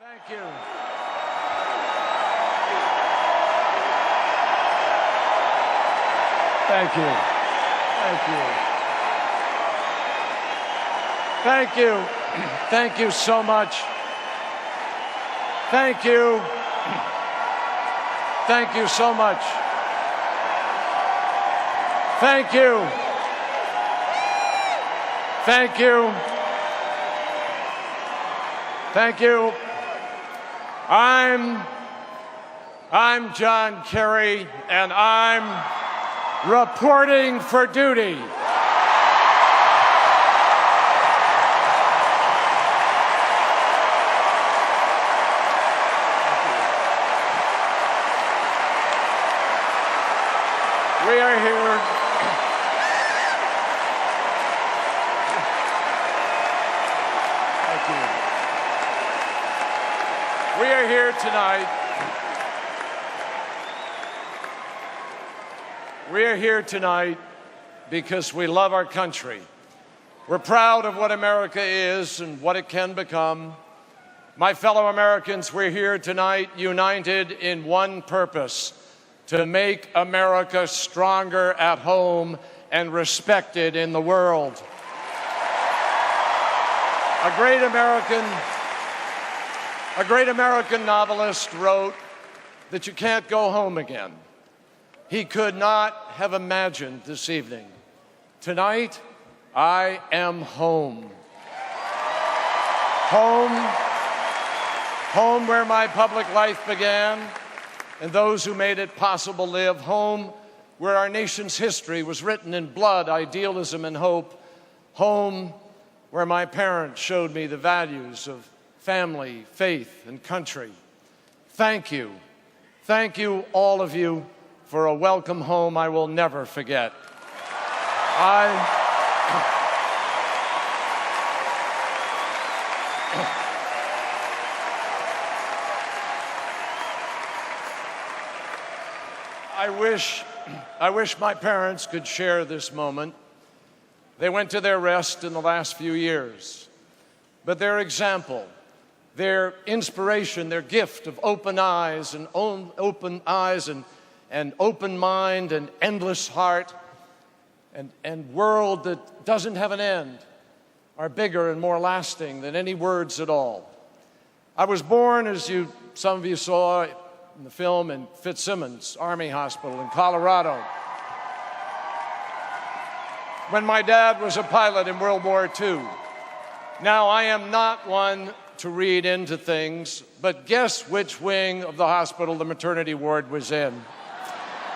Thank you. Thank you. Thank you. Thank you. Thank you so much. Thank you. Thank you so much. Thank you. Thank you. Thank you. I'm John Kerry, and I'm reporting for duty. We are here. Thank you. We are here tonight. We are here tonight because we love our country. We're proud of what America is and what it can become. My fellow Americans, we're here tonight united in one purpose: to make America stronger at home and respected in the world. A great American novelist wrote that you can't go home again. He could not have imagined this evening. Tonight, I am home. Home where my public life began, and those who made it possible live. Home where our nation's history was written in blood, idealism, and hope. Home where my parents showed me the values of family, faith, and country. Thank you. Thank you, all of you, for a welcome home I will never forget. I wish my parents could share this moment. They went to their rest in the last few years. But their example, their inspiration, their gift of open eyes and open mind and endless heart and world that doesn't have an end are bigger and more lasting than any words at all. I was born, as some of you saw in the film, in Fitzsimmons Army Hospital in Colorado, when my dad was a pilot in World War II. Now, I am not one to read into things, but guess which wing of the hospital the maternity ward was in?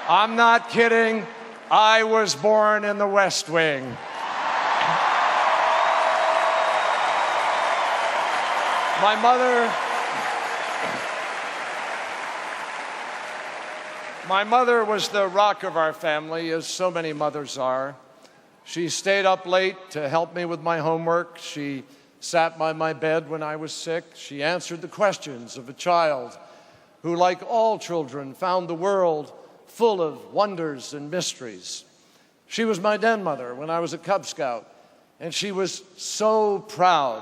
I'm not kidding. I was born in the West Wing. My mother was the rock of our family, as so many mothers are. She stayed up late to help me with my homework. She sat by my bed when I was sick. She answered the questions of a child who, like all children, found the world full of wonders and mysteries. She was my den mother when I was a Cub Scout, and she was so proud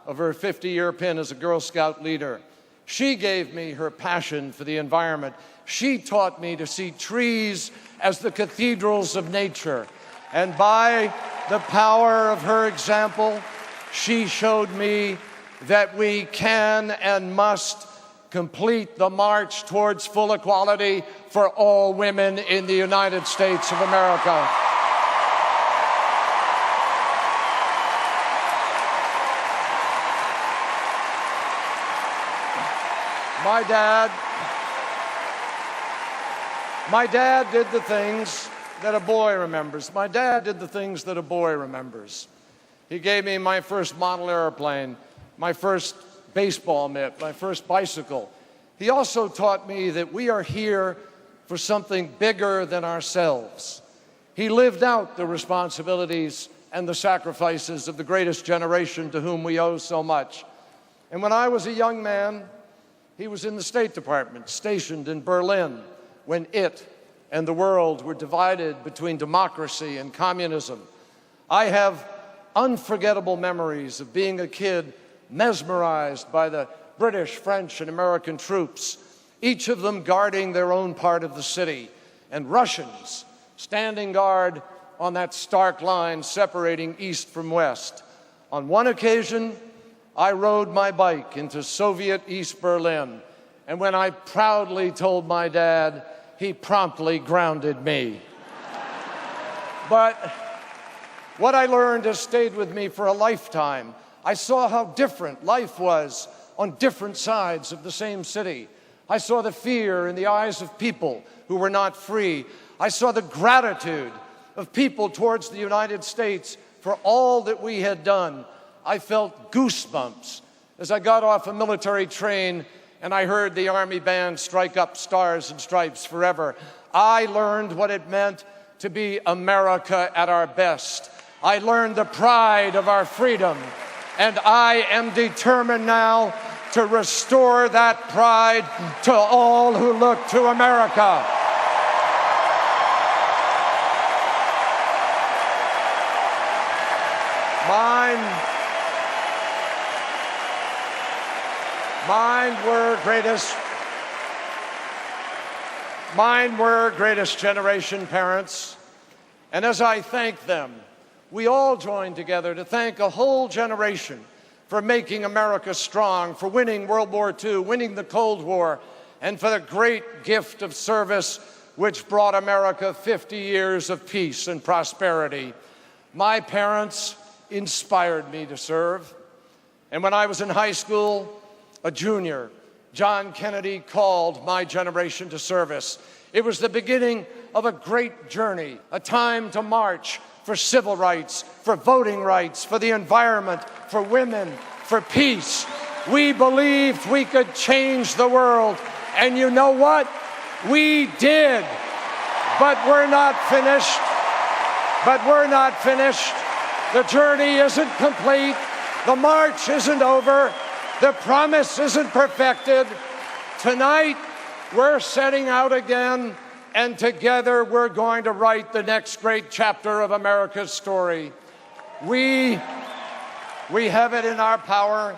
of her 50-year pin as a Girl Scout leader. She gave me her passion for the environment. She taught me to see trees as the cathedrals of nature. And by the power of her example, she showed me that we can and must complete the march towards full equality for all women in the United States of America. My dad did the things that a boy remembers. My dad did the things that a boy remembers. He gave me my first model airplane, my first baseball mitt, my first bicycle. He also taught me that we are here for something bigger than ourselves. He lived out the responsibilities and the sacrifices of the greatest generation to whom we owe so much. And when I was a young man, he was in the State Department, stationed in Berlin, when it and the world were divided between democracy and communism. I have unforgettable memories of being a kid mesmerized by the British, French, and American troops, each of them guarding their own part of the city, and Russians standing guard on that stark line separating east from west. On one occasion, I rode my bike into Soviet East Berlin, and when I proudly told my dad, he promptly grounded me. But what I learned has stayed with me for a lifetime. I saw how different life was on different sides of the same city. I saw the fear in the eyes of people who were not free. I saw the gratitude of people towards the United States for all that we had done. I felt goosebumps as I got off a military train and I heard the Army band strike up Stars and Stripes Forever. I learned what it meant to be America at our best. I learned the pride of our freedom, and I am determined now to restore that pride to all who look to America. Mine were greatest generation parents, and as I thank them, we all join together to thank a whole generation for making America strong, for winning World War II, winning the Cold War, and for the great gift of service which brought America 50 years of peace and prosperity. My parents inspired me to serve, and when I was in high school, a junior, John Kennedy called my generation to service. It was the beginning of a great journey, a time to march for civil rights, for voting rights, for the environment, for women, for peace. We believed we could change the world, and you know what? We did. But we're not finished. The journey isn't complete. The march isn't over. The promise isn't perfected. Tonight, we're setting out again, and together we're going to write the next great chapter of America's story. We have it in our power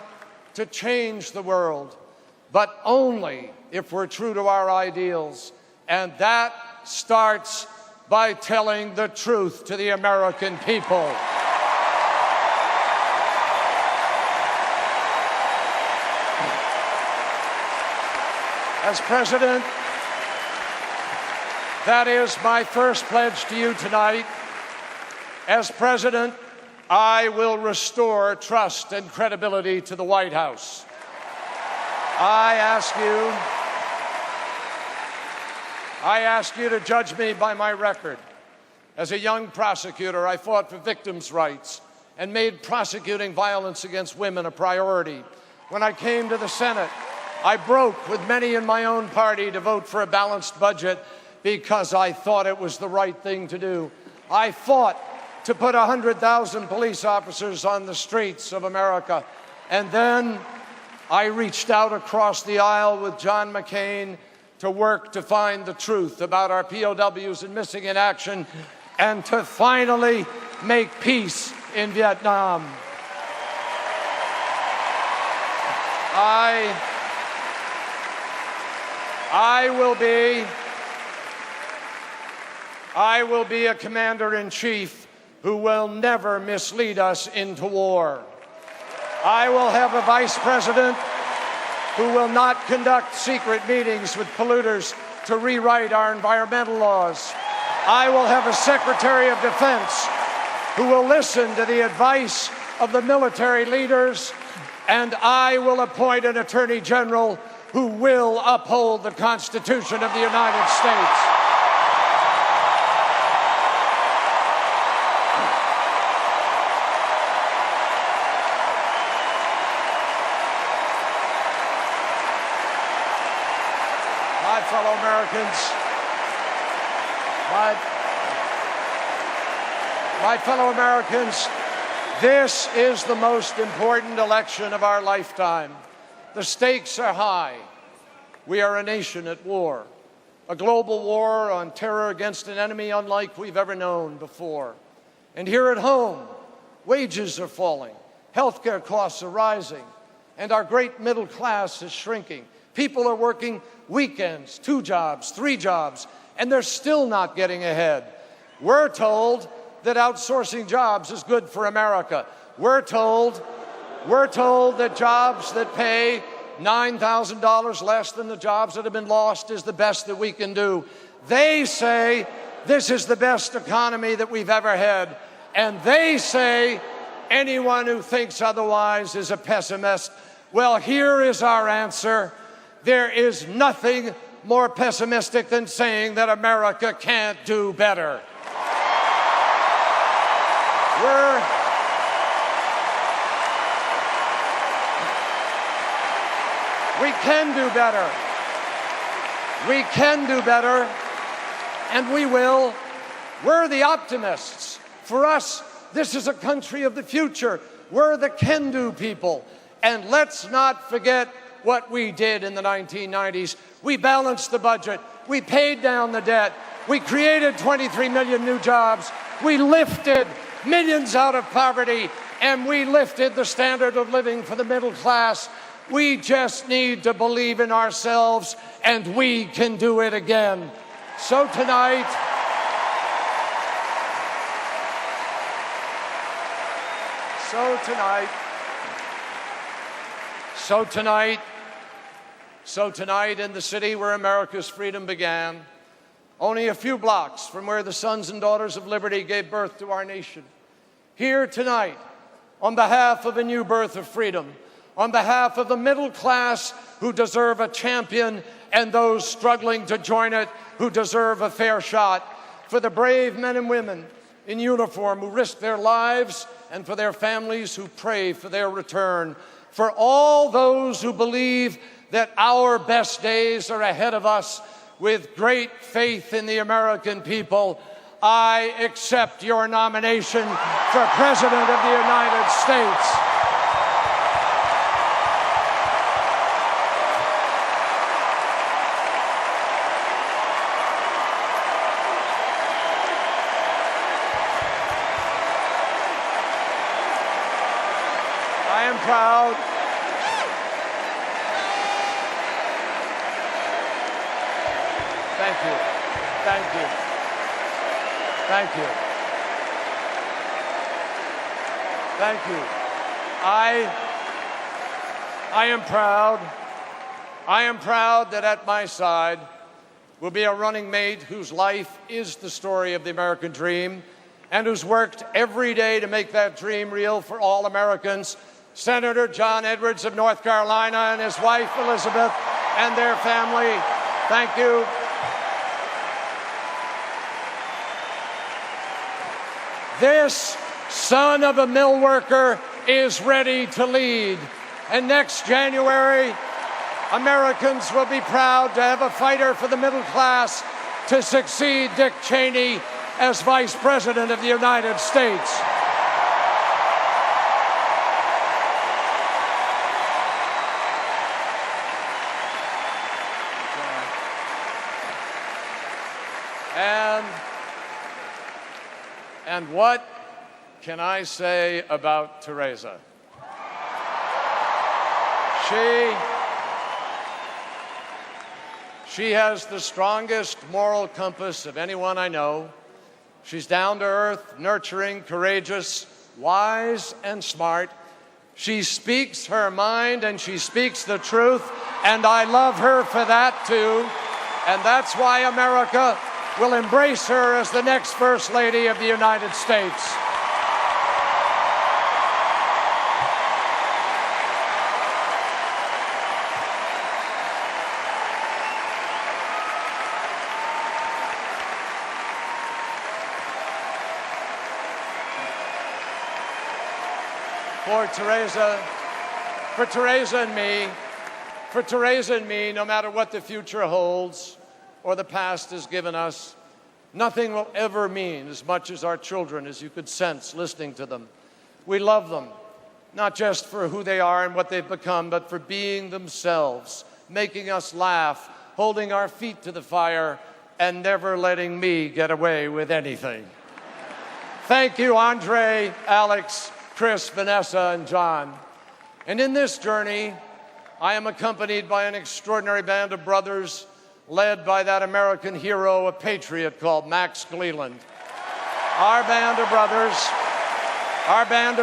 to change the world, but only if we're true to our ideals. And that starts by telling the truth to the American people. As President, that is my first pledge to you tonight. As President, I will restore trust and credibility to the White House. I ask you to judge me by my record. As a young prosecutor, I fought for victims' rights and made prosecuting violence against women a priority. When I came to the Senate, I broke with many in my own party to vote for a balanced budget because I thought it was the right thing to do. I fought to put 100,000 police officers on the streets of America. And then I reached out across the aisle with John McCain to work to find the truth about our POWs and missing in action, and to finally make peace in Vietnam. I will be a commander-in-chief who will never mislead us into war. I will have a vice president who will not conduct secret meetings with polluters to rewrite our environmental laws. I will have a secretary of defense who will listen to the advice of the military leaders, and I will appoint an attorney general who will uphold the Constitution of the United States. My fellow Americans, this is the most important election of our lifetime. The stakes are high. We are a nation at war, a global war on terror against an enemy unlike we've ever known before. And here at home, wages are falling, healthcare costs are rising, and our great middle class is shrinking. People are working weekends, 2 jobs, 3 jobs, and they're still not getting ahead. We're told that outsourcing jobs is good for America. We're told that jobs that pay $9,000 less than the jobs that have been lost is the best that we can do. They say this is the best economy that we've ever had. And they say anyone who thinks otherwise is a pessimist. Well, here is our answer. There is nothing more pessimistic than saying that America can't do better. We can do better. We can do better, and we will. We're the optimists. For us, this is a country of the future. We're the can-do people. And let's not forget what we did in the 1990s. We balanced the budget. We paid down the debt. We created 23 million new jobs. We lifted millions out of poverty, and we lifted the standard of living for the middle class. We just need to believe in ourselves, and we can do it again. So tonight, in the city where America's freedom began, only a few blocks from where the sons and daughters of liberty gave birth to our nation, here tonight, on behalf of a new birth of freedom, on behalf of the middle class who deserve a champion and those struggling to join it who deserve a fair shot, for the brave men and women in uniform who risk their lives, and for their families who pray for their return, for all those who believe that our best days are ahead of us, with great faith in the American people, I accept your nomination for President of the United States. I am proud. Thank you. Thank you. Thank you. Thank you. I am proud. I am proud that at my side will be a running mate whose life is the story of the American dream and who's worked every day to make that dream real for all Americans. Senator John Edwards of North Carolina and his wife Elizabeth and their family. Thank you. This son of a mill worker is ready to lead. And next January, Americans will be proud to have a fighter for the middle class to succeed Dick Cheney as Vice President of the United States. And what can I say about Teresa? She has the strongest moral compass of anyone I know. She's down to earth, nurturing, courageous, wise, and smart. She speaks her mind and she speaks the truth, and I love her for that too. And that's why America will embrace her as the next First Lady of the United States. For Teresa and me, no matter what the future holds or the past has given us, nothing will ever mean as much as our children, as you could sense listening to them. We love them, not just for who they are and what they've become, but for being themselves, making us laugh, holding our feet to the fire, and never letting me get away with anything. Thank you, Andre, Alex, Chris, Vanessa, and John. And in this journey, I am accompanied by an extraordinary band of brothers led by that American hero, a patriot called Max Glealand. Our band of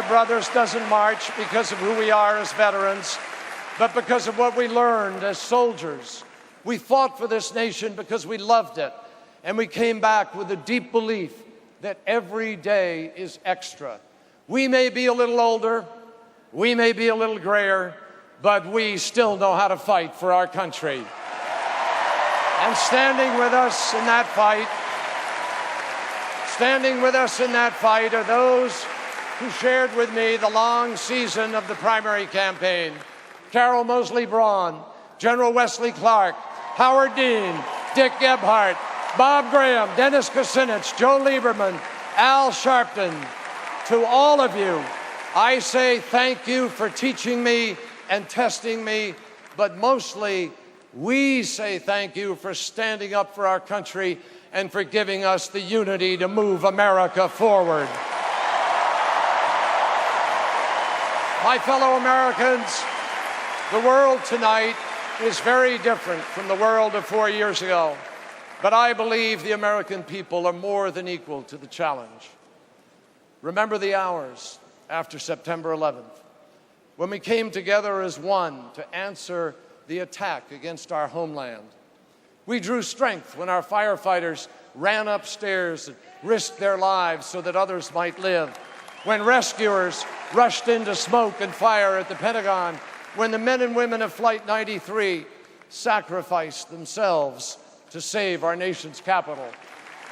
brothers doesn't march because of who we are as veterans, but because of what we learned as soldiers. We fought for this nation because we loved it, and we came back with a deep belief that every day is extra. We may be a little older, we may be a little grayer, but we still know how to fight for our country. And standing with us in that fight are those who shared with me the long season of the primary campaign. Carol Moseley Braun, General Wesley Clark, Howard Dean, Dick Gebhardt, Bob Graham, Dennis Kucinich, Joe Lieberman, Al Sharpton. To all of you, I say thank you for teaching me and testing me, but mostly we say thank you for standing up for our country and for giving us the unity to move America forward. My fellow Americans, the world tonight is very different from the world of 4 years ago, but I believe the American people are more than equal to the challenge. Remember the hours after September 11th, when we came together as one to answer the attack against our homeland. We drew strength when our firefighters ran upstairs and risked their lives so that others might live, when rescuers rushed into smoke and fire at the Pentagon, when the men and women of Flight 93 sacrificed themselves to save our nation's capital,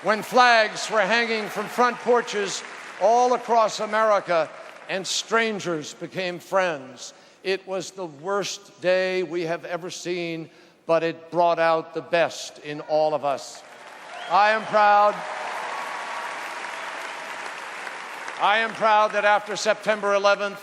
when flags were hanging from front porches all across America and strangers became friends. It was the worst day we have ever seen, but it brought out the best in all of us. I am proud that after September 11th,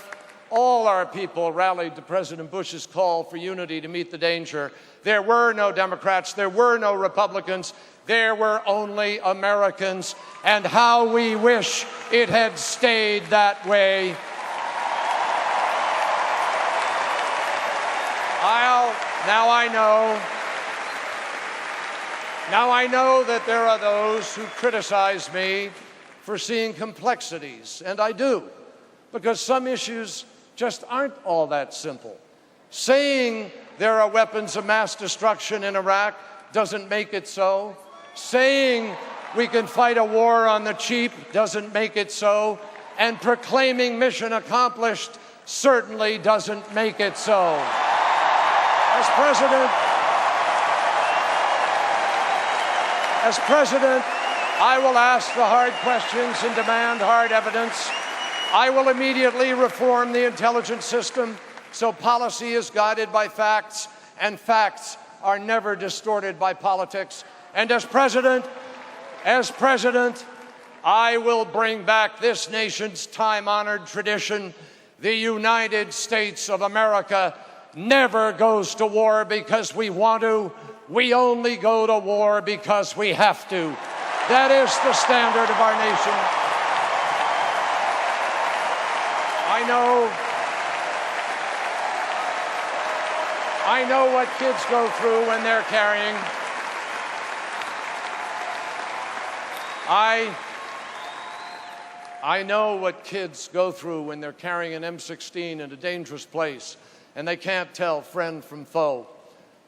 all our people rallied to President Bush's call for unity to meet the danger. There were no Democrats, there were no Republicans, there were only Americans, and how we wish it had stayed that way. Now I know that there are those who criticize me for seeing complexities, and I do, because some issues just aren't all that simple. Saying there are weapons of mass destruction in Iraq doesn't make it so. Saying we can fight a war on the cheap doesn't make it so. And proclaiming mission accomplished certainly doesn't make it so. As president, I will ask the hard questions and demand hard evidence. I will immediately reform the intelligence system so policy is guided by facts and facts are never distorted by politics. And as president, I will bring back this nation's time-honored tradition. The United States of America never goes to war because we want to. We only go to war because we have to. That is the standard of our nation. I know what kids go through when they're carrying. I know what kids go through when they're carrying an M16 in a dangerous place and they can't tell friend from foe.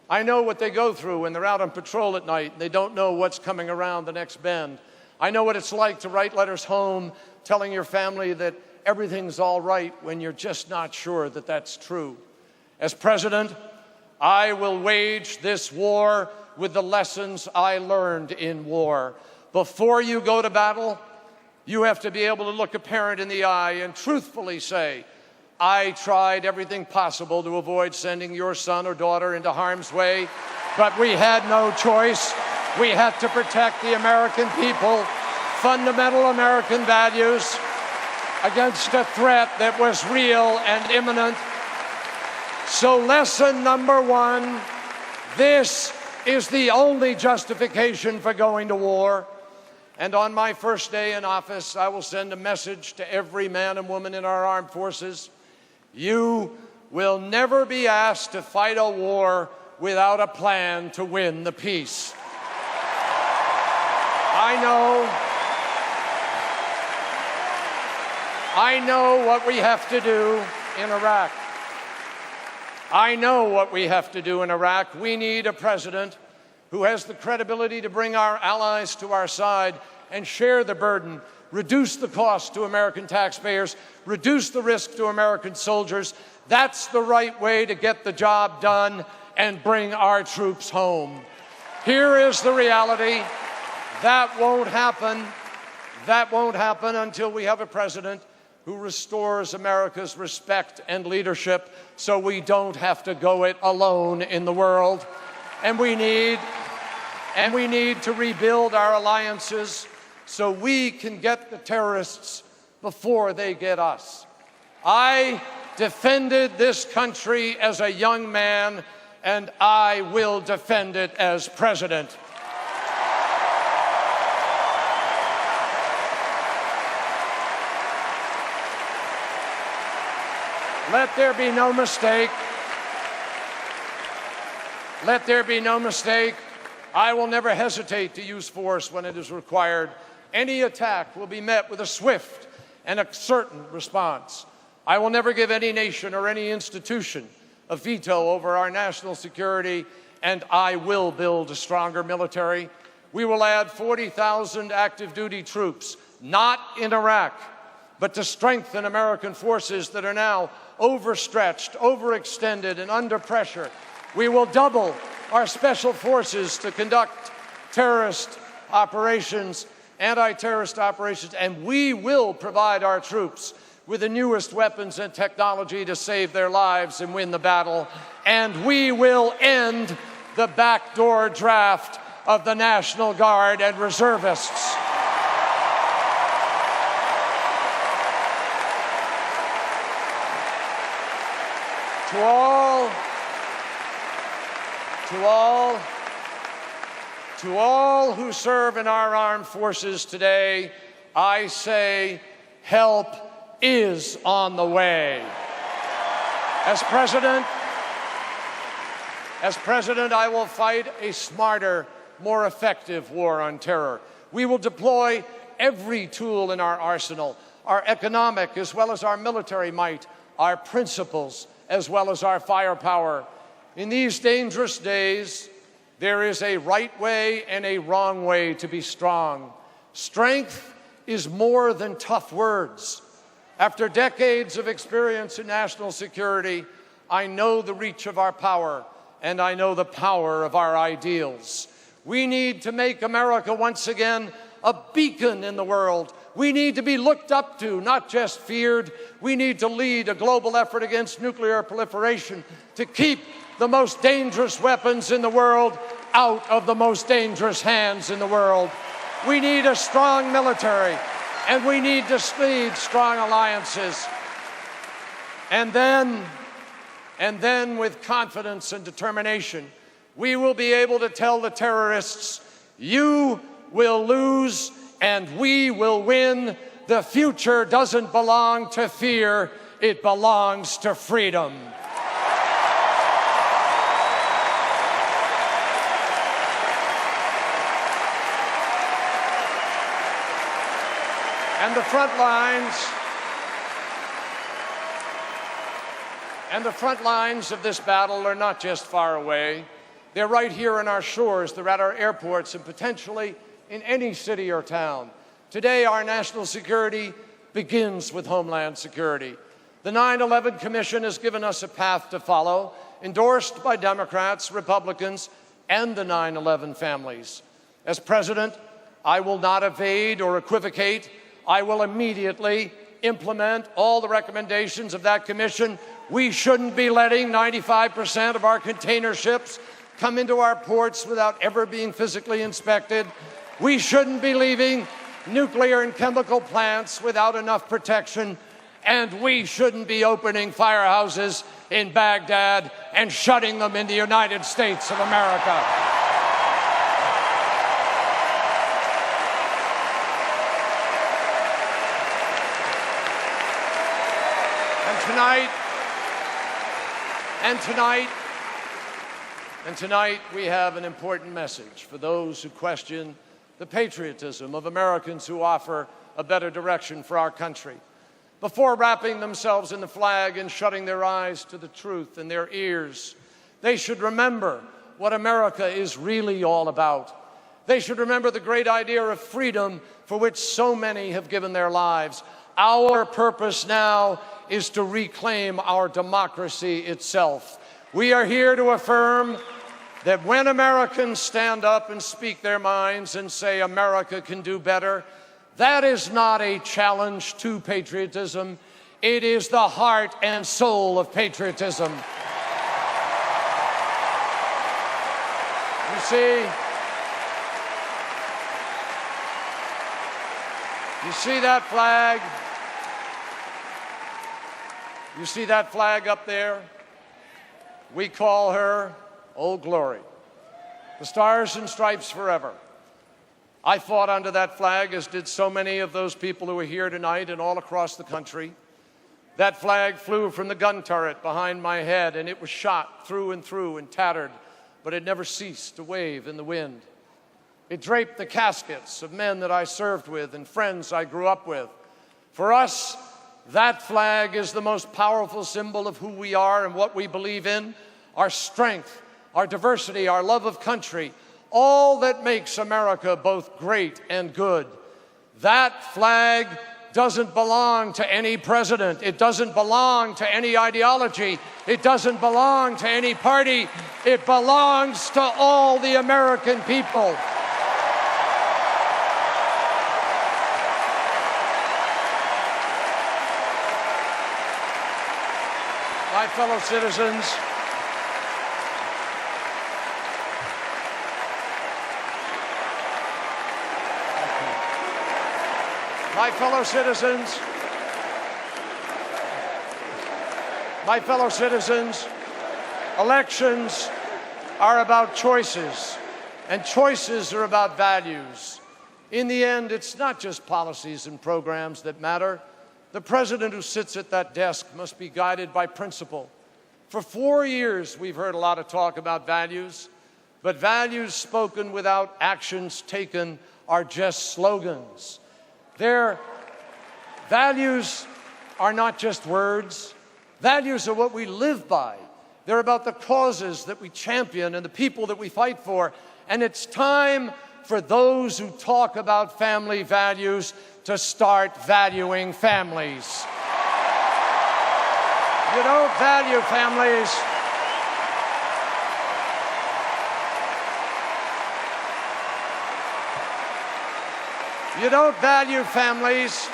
I know what they go through when they're out on patrol at night and they don't know what's coming around the next bend. I know what it's like to write letters home telling your family that everything's all right when you're just not sure that that's true. As president, I will wage this war with the lessons I learned in war. Before you go to battle, you have to be able to look a parent in the eye and truthfully say, I tried everything possible to avoid sending your son or daughter into harm's way, but we had no choice. We had to protect the American people, fundamental American values, against a threat that was real and imminent. So lesson number one, this is the only justification for going to war. And on my first day in office, I will send a message to every man and woman in our armed forces. You will never be asked to fight a war without a plan to win the peace. I know what we have to do in Iraq. I know what we have to do in Iraq. We need a president who has the credibility to bring our allies to our side and share the burden, reduce the cost to American taxpayers, reduce the risk to American soldiers. That's the right way to get the job done and bring our troops home. Here is the reality. That won't happen. That won't happen until we have a president who restores America's respect and leadership so we don't have to go it alone in the world. And we need to rebuild our alliances so we can get the terrorists before they get us. I defended this country as a young man, and I will defend it as president. Let there be no mistake. Let there be no mistake. I will never hesitate to use force when it is required. Any attack will be met with a swift and a certain response. I will never give any nation or any institution a veto over our national security, and I will build a stronger military. We will add 40,000 active duty troops, not in Iraq, but to strengthen American forces that are now overstretched, overextended, and under pressure. We will double our special forces to conduct terrorist operations, anti-terrorist operations, and we will provide our troops with the newest weapons and technology to save their lives and win the battle. And we will end the backdoor draft of the National Guard and reservists. To all who serve in our armed forces today, I say, help is on the way. As president, I will fight a smarter, more effective war on terror. We will deploy every tool in our arsenal, our economic as well as our military might, our principles as well as our firepower. In these dangerous days, there is a right way and a wrong way to be strong. Strength is more than tough words. After decades of experience in national security, I know the reach of our power, and I know the power of our ideals. We need to make America once again a beacon in the world. We need to be looked up to, not just feared. We need to lead a global effort against nuclear proliferation to keep the most dangerous weapons in the world out of the most dangerous hands in the world. We need a strong military, and we need to lead strong alliances. And then with confidence and determination, we will be able to tell the terrorists, you will lose and we will win. The future doesn't belong to fear, it belongs to freedom. And the front lines of this battle are not just far away. They're right here on our shores. They're at our airports and potentially in any city or town. Today, our national security begins with Homeland Security. The 9/11 Commission has given us a path to follow, endorsed by Democrats, Republicans, and the 9/11 families. As president, I will not evade or equivocate. I will immediately implement all the recommendations of that commission. We shouldn't be letting 95% of our container ships come into our ports without ever being physically inspected. We shouldn't be leaving nuclear and chemical plants without enough protection. And we shouldn't be opening firehouses in Baghdad and shutting them in the United States of America. And tonight we have an important message for those who question the patriotism of Americans who offer a better direction for our country. Before wrapping themselves in the flag and shutting their eyes to the truth and their ears, they should remember what America is really all about. They should remember the great idea of freedom for which so many have given their lives. Our purpose now is to reclaim our democracy itself. We are here to affirm that when Americans stand up and speak their minds and say America can do better, that is not a challenge to patriotism. It is the heart and soul of patriotism. You see that flag? You see that flag up there? We call her Old Glory. The Stars and Stripes forever. I fought under that flag, as did so many of those people who are here tonight and all across the country. That flag flew from the gun turret behind my head, and it was shot through and tattered, but it never ceased to wave in the wind. It draped the caskets of men that I served with and friends I grew up with. For us, that flag is the most powerful symbol of who we are and what we believe in, our strength, our diversity, our love of country, all that makes America both great and good. That flag doesn't belong to any president. It doesn't belong to any ideology. It doesn't belong to any party. It belongs to all the American people. My fellow citizens, elections are about choices, and choices are about values. In the end, it's not just policies and programs that matter. The president who sits at that desk must be guided by principle. For 4 years, we've heard a lot of talk about values, but values spoken without actions taken are just slogans. Their values are not just words. Values are what we live by. They're about the causes that we champion and the people that we fight for. And it's time for those who talk about family values to start valuing families. You don't value families. You don't value families.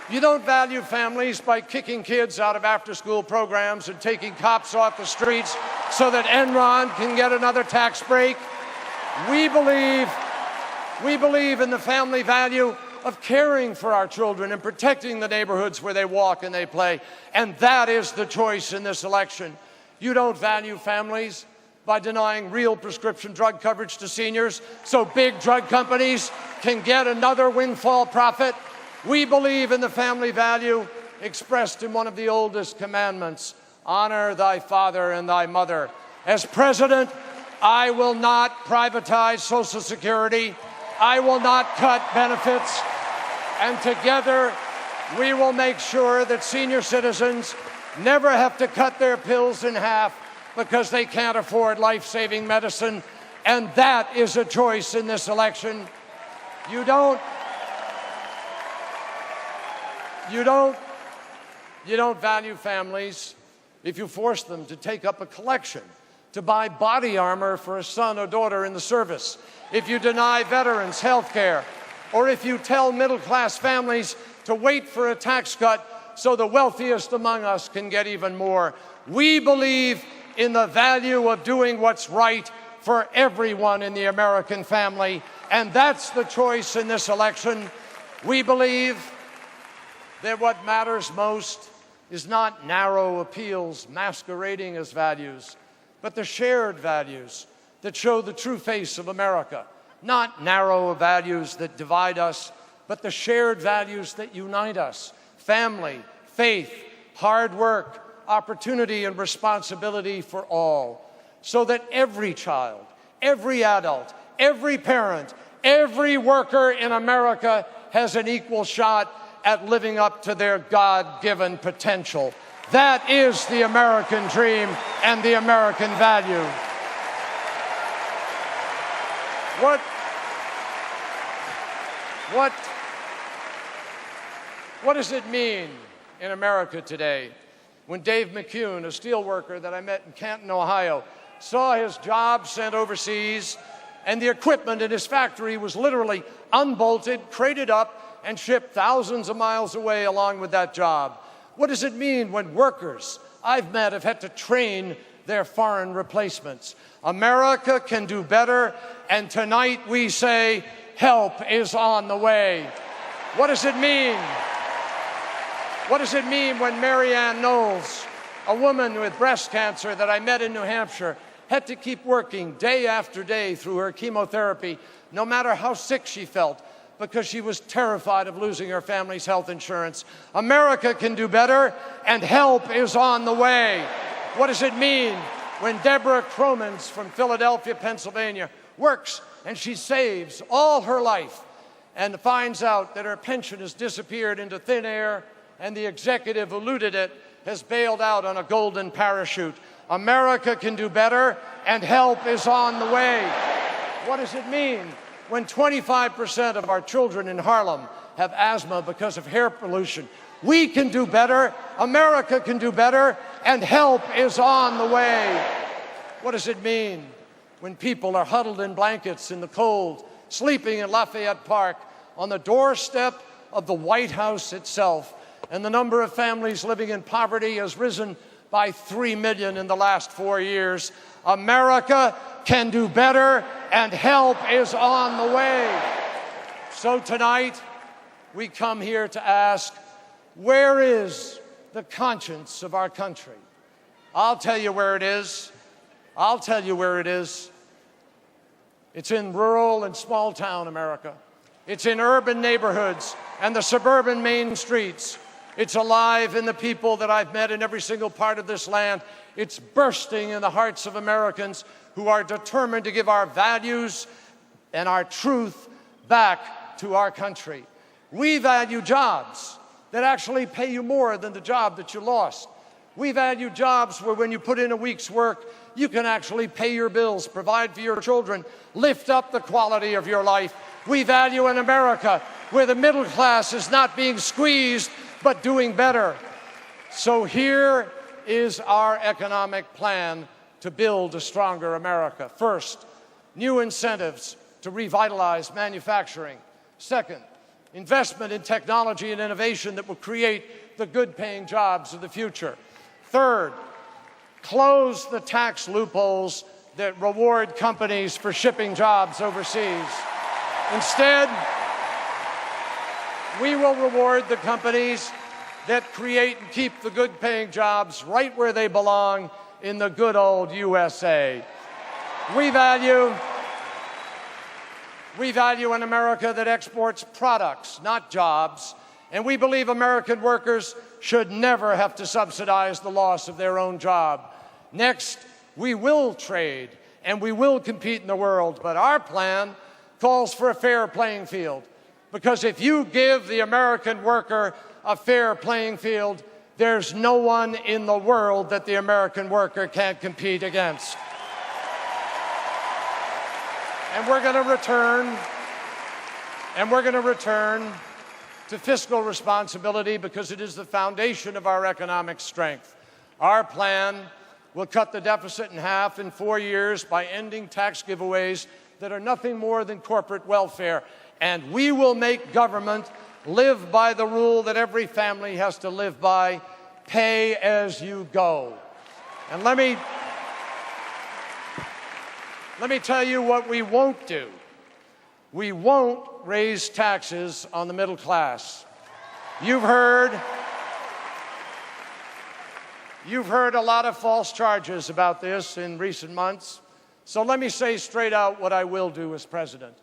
You don't value families by kicking kids out of after-school programs and taking cops off the streets so that Enron can get another tax break. We believe in the family value of caring for our children and protecting the neighborhoods where they walk and they play. And that is the choice in this election. You don't value families by denying real prescription drug coverage to seniors so big drug companies can get another windfall profit. We believe in the family value expressed in one of the oldest commandments, honor thy father and thy mother. As president, I will not privatize Social Security. I will not cut benefits. And together, we will make sure that senior citizens never have to cut their pills in half because they can't afford life-saving medicine. And that is a choice in this election. You don't value families if you force them to take up a collection to buy body armor for a son or daughter in the service, if you deny veterans health care, or if you tell middle-class families to wait for a tax cut so the wealthiest among us can get even more. We believe in the value of doing what's right for everyone in the American family, and that's the choice in this election. We believe that what matters most is not narrow appeals masquerading as values, but the shared values that show the true face of America. Not narrow values that divide us, but the shared values that unite us. Family, faith, hard work, opportunity and responsibility for all, so that every child, every adult, every parent, every worker in America has an equal shot at living up to their God-given potential. That is the American dream and the American value. What does it mean in America today when Dave McCune, a steelworker that I met in Canton, Ohio, saw his job sent overseas and the equipment in his factory was literally unbolted, crated up, and shipped thousands of miles away along with that job? What does it mean when workers I've met have had to train their foreign replacements? America can do better, and tonight we say help is on the way. What does it mean? What does it mean when Marianne Knowles, a woman with breast cancer that I met in New Hampshire, had to keep working day after day through her chemotherapy, no matter how sick she felt, because she was terrified of losing her family's health insurance? America can do better, and help is on the way. What does it mean when Deborah Cromans from Philadelphia, Pennsylvania, works and she saves all her life and finds out that her pension has disappeared into thin air and the executive who looted it has bailed out on a golden parachute? America can do better, and help is on the way. What does it mean when 25% of our children in Harlem have asthma because of hair pollution? We can do better, America can do better, and help is on the way. What does it mean when people are huddled in blankets in the cold, sleeping in Lafayette Park on the doorstep of the White House itself, and the number of families living in poverty has risen by 3 million in the last 4 years? America can do better, and help is on the way. So tonight, we come here to ask, where is the conscience of our country? I'll tell you where it is. I'll tell you where it is. It's in rural and small town America. It's in urban neighborhoods and the suburban main streets. It's alive in the people that I've met in every single part of this land. It's bursting in the hearts of Americans who are determined to give our values and our truth back to our country. We value jobs that actually pay you more than the job that you lost. We value jobs where when you put in a week's work, you can actually pay your bills, provide for your children, lift up the quality of your life. We value an America where the middle class is not being squeezed, but doing better. So here is our economic plan to build a stronger America. First, new incentives to revitalize manufacturing. Second, investment in technology and innovation that will create the good-paying jobs of the future. Third, close the tax loopholes that reward companies for shipping jobs overseas. Instead, we will reward the companies that create and keep the good-paying jobs right where they belong, in the good old USA. We value an America that exports products, not jobs, and we believe American workers should never have to subsidize the loss of their own job. Next, we will trade and we will compete in the world, but our plan calls for a fair playing field. Because if you give the American worker a fair playing field, there's no one in the world that the American worker can't compete against. And we're going to return to fiscal responsibility because it is the foundation of our economic strength. Our plan will cut the deficit in half in 4 years by ending tax giveaways that are nothing more than corporate welfare. And we will make government live by the rule that every family has to live by: pay as you go. And let me tell you what we won't do. We won't raise taxes on the middle class. You've heard a lot of false charges about this in recent months. So let me say straight out what I will do as president.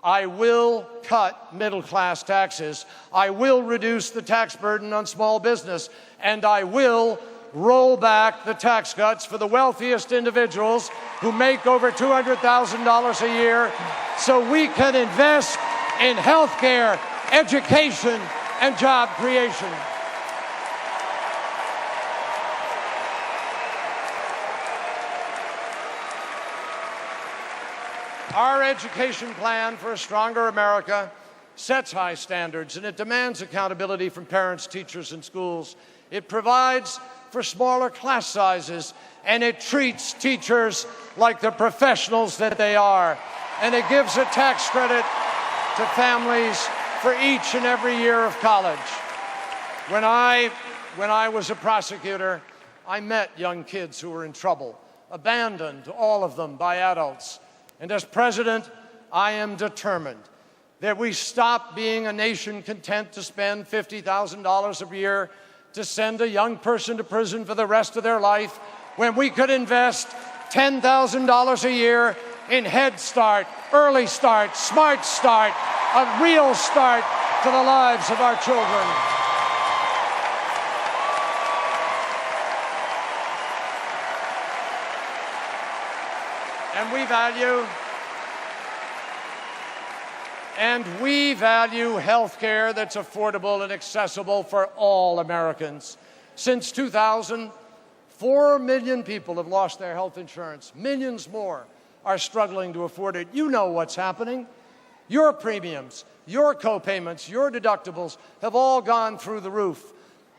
I will cut middle-class taxes. I will reduce the tax burden on small business. And I will roll back the tax cuts for the wealthiest individuals who make over $200,000 a year so we can invest in health care, education, and job creation. Our education plan for a stronger America sets high standards, and it demands accountability from parents, teachers, and schools. It provides for smaller class sizes, and it treats teachers like the professionals that they are. And it gives a tax credit to families for each and every year of college. When I was a prosecutor, I met young kids who were in trouble, abandoned, all of them, by adults. And as president, I am determined that we stop being a nation content to spend $50,000 a year to send a young person to prison for the rest of their life when we could invest $10,000 a year in Head Start, Early Start, Smart Start, a real start to the lives of our children. And we value health care that's affordable and accessible for all Americans. Since 2000, 4 million people have lost their health insurance. Millions more are struggling to afford it. You know what's happening. Your premiums, your co-payments, your deductibles have all gone through the roof.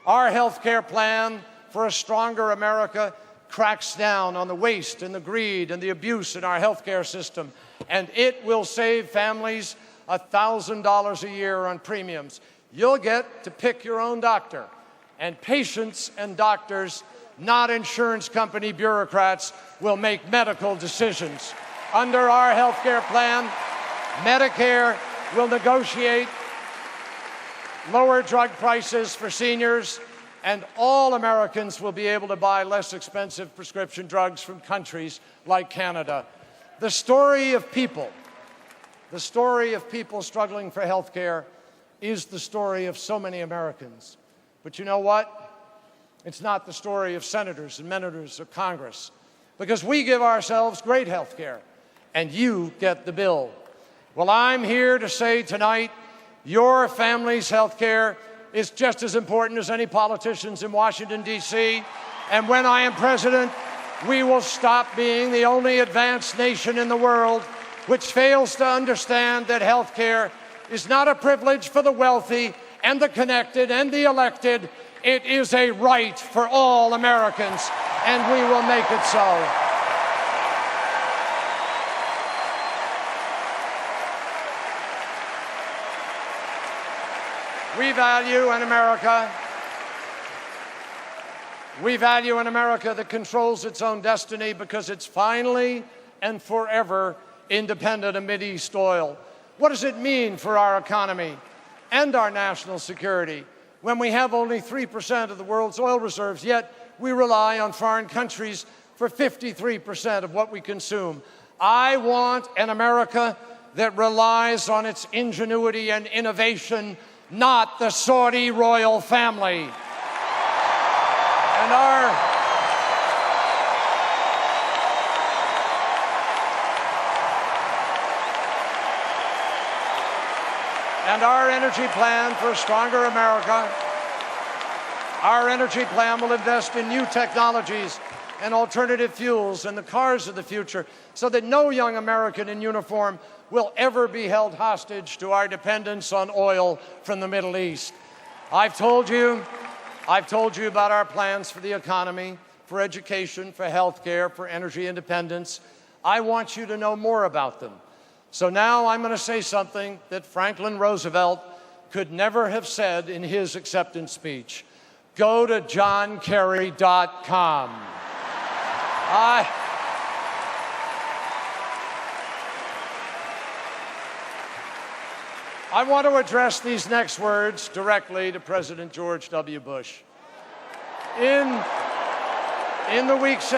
Our health care plan for a stronger America cracks down on the waste and the greed and the abuse in our health care system, and it will save families $1,000 a year on premiums. You'll get to pick your own doctor, and patients and doctors, not insurance company bureaucrats, will make medical decisions. Under our health care plan, Medicare will negotiate lower drug prices for seniors, and all Americans will be able to buy less expensive prescription drugs from countries like Canada. The story of people struggling for health care is the story of so many Americans. But you know what? It's not the story of senators and members of Congress, because we give ourselves great health care, and you get the bill. Well, I'm here to say tonight, your family's health care is just as important as any politicians in Washington, D.C. And when I am president, we will stop being the only advanced nation in the world which fails to understand that health care is not a privilege for the wealthy and the connected and the elected. It is a right for all Americans, and we will make it so. We value an America that controls its own destiny because it's finally and forever independent of Mideast oil. What does it mean for our economy and our national security when we have only 3% of the world's oil reserves, yet we rely on foreign countries for 53% of what we consume? I want an America that relies on its ingenuity and innovation, not the Saudi royal family. And our energy plan for a stronger America, our energy plan will invest in new technologies and alternative fuels and the cars of the future so that no young American in uniform will ever be held hostage to our dependence on oil from the Middle East. I've told you about our plans for the economy, for education, for health care, for energy independence. I want you to know more about them. So now I'm going to say something that Franklin Roosevelt could never have said in his acceptance speech. Go to johnkerry.com. I want to address these next words directly to President George W. Bush. In the weeks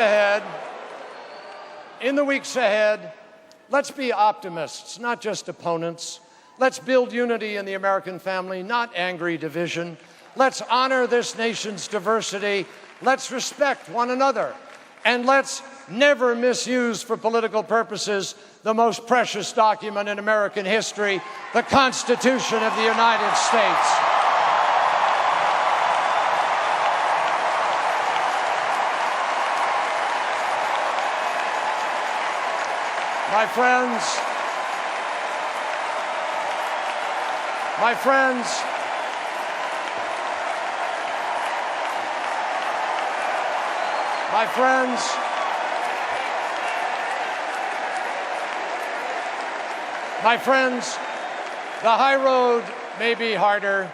ahead, let's be optimists, not just opponents. Let's build unity in the American family, not angry division. Let's honor this nation's diversity Let's respect one another. And let's never misuse for political purposes the most precious document in American history, the Constitution of the United States. My friends, my friends, my friends, my friends, the high road may be harder.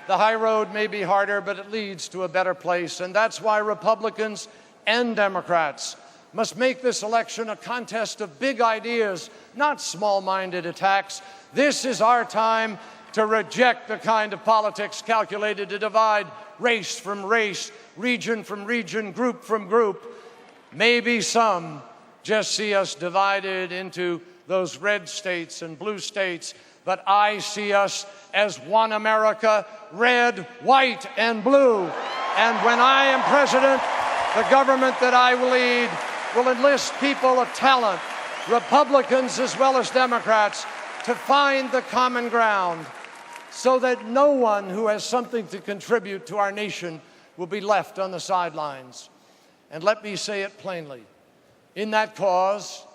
The high road may be harder, but it leads to a better place. And that's why Republicans and Democrats must make this election a contest of big ideas, not small-minded attacks. This is our time to reject the kind of politics calculated to divide race from race, region from region, group from group. Maybe some just see us divided into those red states and blue states, but I see us as one America, red, white, and blue. And when I am president, the government that I will lead will enlist people of talent, Republicans as well as Democrats, to find the common ground so that no one who has something to contribute to our nation will be left on the sidelines. And let me say it plainly, in that cause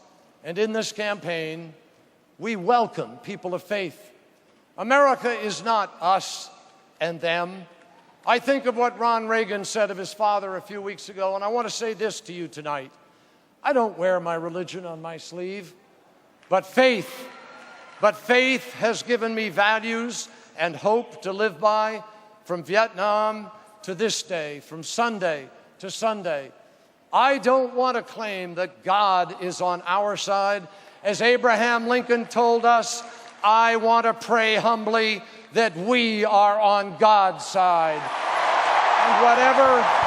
and in this campaign, we welcome people of faith. America is not us and them. I think of what Ron Reagan said of his father a few weeks ago, and I want to say this to you tonight. I don't wear my religion on my sleeve, but faith has given me values and hope to live by from Vietnam to this day, from Sunday to Sunday. I don't want to claim that God is on our side. As Abraham Lincoln told us, I want to pray humbly that we are on God's side. And whatever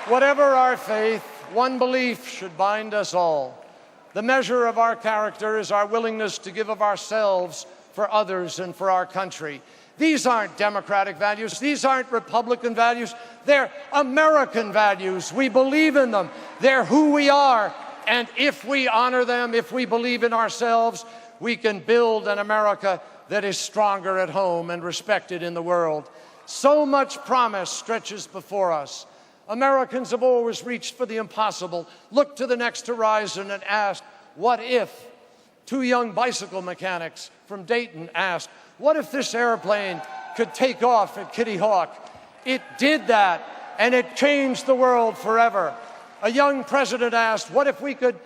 whatever our faith, one belief should bind us all. The measure of our character is our willingness to give of ourselves for others and for our country. These aren't Democratic values. These aren't Republican values. They're American values. We believe in them. They're who we are. And if we honor them, if we believe in ourselves, we can build an America that is stronger at home and respected in the world. So much promise stretches before us. Americans have always reached for the impossible, looked to the next horizon and asked, what if? Two young bicycle mechanics from Dayton asked, what if this airplane could take off at Kitty Hawk? It did that, and it changed the world forever. A young president asked, what if we could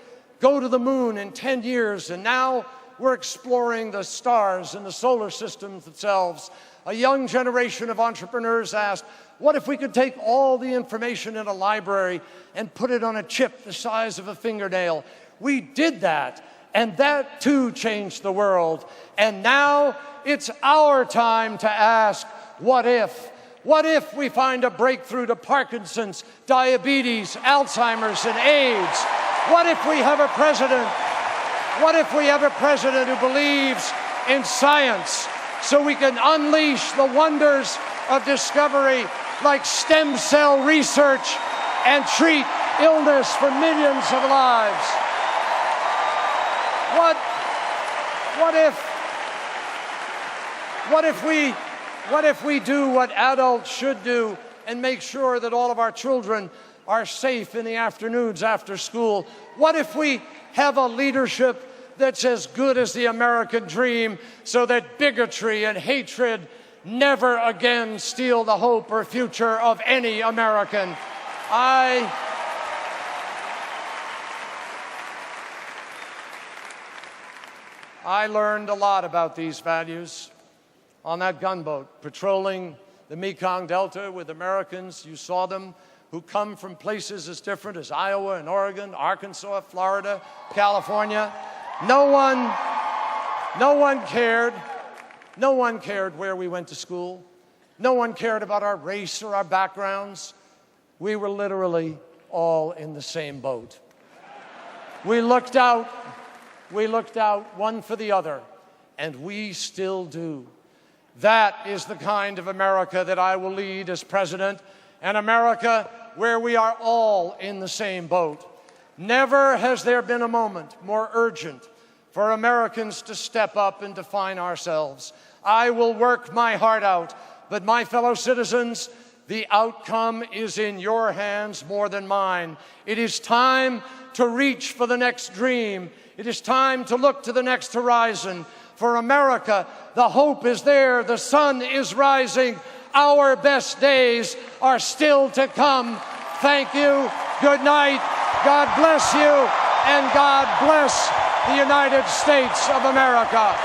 go to the moon in 10 years? And now we're exploring the stars and the solar systems themselves. A young generation of entrepreneurs asked, what if we could take all the information in a library and put it on a chip the size of a fingernail? We did that, and that too changed the world. And now it's our time to ask, what if? What if we find a breakthrough to Parkinson's, diabetes, Alzheimer's, and AIDS? What if we have a president? What if we have a president who believes in science so we can unleash the wonders of discovery like stem cell research and treat illness for millions of lives? What if we do what adults should do and make sure that all of our children are safe in the afternoons after school? What if we have a leadership that's as good as the American dream so that bigotry and hatred never again steal the hope or future of any American? I learned a lot about these values on that gunboat, patrolling the Mekong Delta with Americans. You saw them who come from places as different as Iowa and Oregon, Arkansas, Florida, California. No one cared. No one cared where we went to school. No one cared about our race or our backgrounds. We were literally all in the same boat. We looked out one for the other, and we still do. That is the kind of America that I will lead as president, an America where we are all in the same boat. Never has there been a moment more urgent for Americans to step up and define ourselves. I will work my heart out, but my fellow citizens, the outcome is in your hands more than mine. It is time to reach for the next dream. It is time to look to the next horizon. For America, the hope is there, the sun is rising. Our best days are still to come. Thank you, good night, God bless you, and God bless the United States of America.